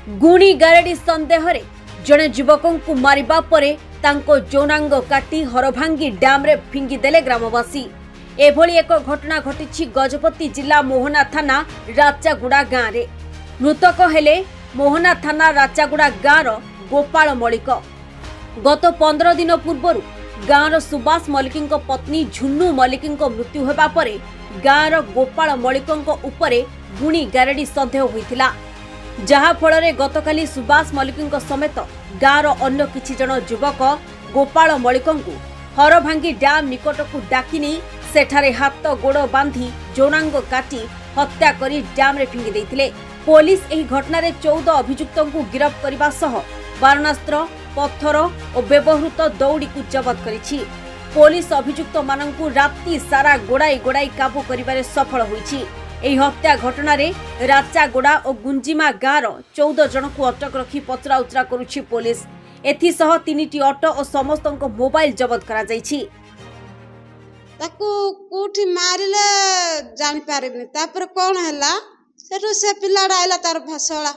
गुणी गारेडी सन्देह जड़े युवक को मारिबा परे तांको जौनांग काटी हरभांगी डैम रे फिंगिदेले ग्रामवासी। एभली एक घटना घटी गजपति जिला मोहना थाना राचागुड़ा गाँव में। मृतक हेले मोहना थाना राचागुड़ा गाँव गोपाल मल्लिक। गत 15 दिन पूर्व गाँव सुभाष मल्लिक पत्नी झुन्नू मल्लिक मृत्यु होगा परे गाँव गोपाल मल्लिक उपरे गुणी गारेडी सन्देह होइथिला, जहा फल गतकाली सुभाष मल्लिक समेत गाँव अन्य किछि जन युवक गोपाल मल्लिक हरभांगी डैम निकट को डाकी नहीं सेठारे हाथ गोड़ बांधी जौनांग काटी हत्या करी डैम रे फिंगी देइथिले। पुलिस एही घटना रे 14 अभियुक्त को गिरफ्त करबा सह बारणास्त्र, पत्थर और व्यवहृत दौड़ी को जबत करिछि। पुलिस अभियुक्त माननकु राति सारा गोड़ाई गोड़ाई काबू करिबारे सफल होइछि। एही हत्या घटना रे राचागोड़ा और गुंजिमा गाँव 14 जन को अटक रखी पचरा उचरा करुछि पुलिस। एथिसह 3टी ऑटो और समस्त मोबाइल जबत करा जाइछि। ताकू कोठी मारिले जानि पारिबनी। तापर कोन हैला सेठो से पिलाडा आइला तार भाषला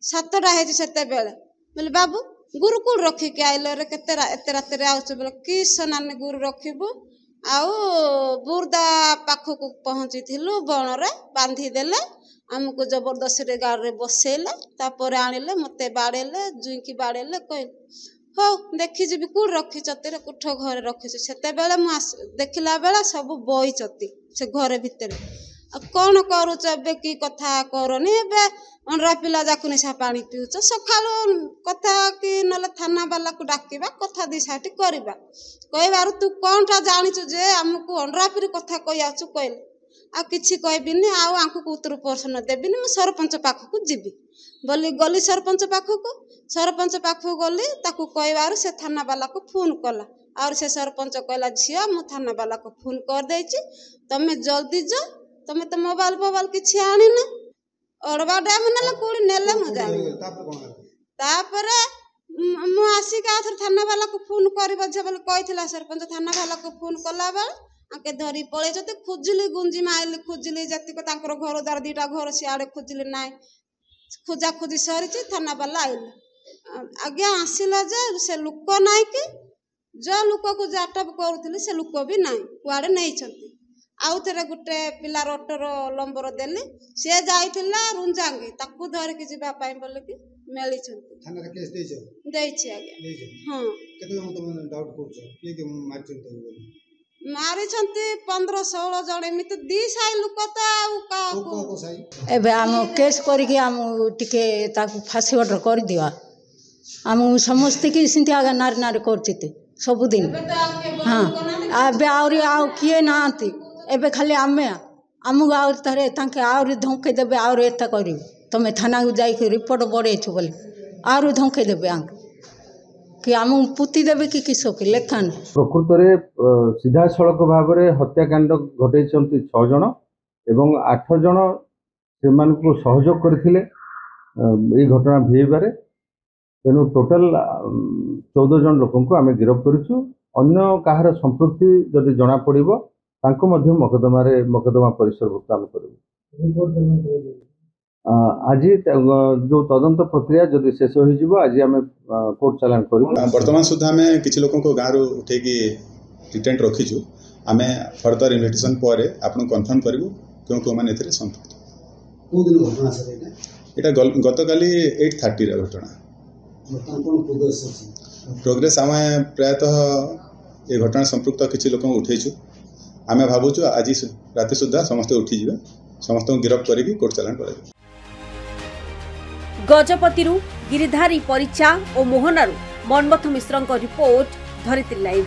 7टा हेछि सेते बेले बोले बाबू गुरु को रखी के आइलो रे केते एते रात रे आउछ बोले कि सनाने गुरु रखिबू आउ बुरदा पाखो को पहुंची थिलु बण रे बांधी देले हमको जबरदस्ती रे गाड़ रे बसेले तापर आनिले मते बाडेले जुईकी बाडेले कहले हो देखि जीबी कुड़ रखी चती रे कुठ घर रखी सेते बेले मु देखिला बेला सब बई चती से घर भितर कौन करूच एबे की कथा करनी एबे अंडरा पिला जाकु निशा पानी पिउच सखालो कथा कि नले थाना वाला को डाकिबा कथा दी साटी करबा कहबारु तू कोनटा जानिचु जे हमकु अंडरा पिरी कथा कहि आछु कहले आ किछि कहबिनी आउ आंकु को उत्तर प्रश्न देबिनी मु सरपंच पाखकु जिबी बोली गली सरपंच पाखकु गली ताकू कहबारु से थाना वाला को फोन कला और से सरपंच कहला झिया मु थाना वाला को फोन कर देछि तमे जल्दी जा तमे तो मोबाइल किछि आनी ना ओडबा डैम नेला कोडी नेले मु जानी तापरे मु आसी का थाना वाला को फोन करबा जे बोले कहिथिला सरपंच थाना वाला को फोन कला बेल आके धरी पळे जते खुजली गुंजी माइली खुजली जति को तांकर घर द्वार 2टा घर सियाडे खुजली नाय खोजा खोजी सरिछि थाना वाला आइले आज्ञा आसिला जे से लुक नाय कि जो लुक को जाटप करूथिले से लुक भी नाय कुआडे नै छथि आउ थरे गुटे पिला रोटर लंबर देली से जाइथिला रुंजांगी ताकू धर के जिबा पाई बोले कि मेली छथि थाना रे केस देइछ देइछ आगे हां केते हम तुम डाउट करछ के मार छथि बोली मारी छथि 15-16 जण एमित दी साई लुक त आउ का एबे हम केस करी के हम टिके ताकू फांसी ऑर्डर कर दिवा हम समस्त की सिंती आगे नारी नारी करछिते सब दिन हां आबे आउरी आउ किए नांती एबे खाली आमे आमु आउर तरे तांके आउरी धमके देबे आउर एता करी तमे थाना को जाई के रिपोर्ट बडे छु बोली आउर धमके देबे आंक कि आमु पुती देबे कि किसो के लेखन प्रकृत रे सीधा सड़क भाव रे हत्याकांड घटै छंती 6 जण एवं 8 जण सेमान को सहयोग करथिले ए घटना भेइबारे तेनु टोटल 14 जण लोकन को आमे गिरफ्त करिछु। अन्य काहर संपृक्ति जदि जणा पड़िबो तांको मध्य मकदमा परिसरभुक्त आम करू। आज जो तदंत प्रक्रिया जदि शेष हो जिवो आज आम कोर्ट चालान करू। वर्तमान सुधा आम किछि लोकन को गाँव उठे डिटेंट रखीचु आम फर्दर इन्वेस्टिगेशन पर आपन कंफर्म करू क्यों क्यों माने एथरे संपृक्त को दिन घटना सर एटा गतकाली 8:30 रे घटना प्रोग्रेस आम प्रायतः ये घटना संपृक्त किसी लोक उठेचु आम भावुचु आज राति सुधा समस्त उठी जिवे समस्त गिरफ्त करिक कोर्ट चालान कर। गजपतिरु गिरिधारी परिचा और मोहनारु मनमथ मिश्रଙ୍କ रिपोर्ट धरित्री लाइव।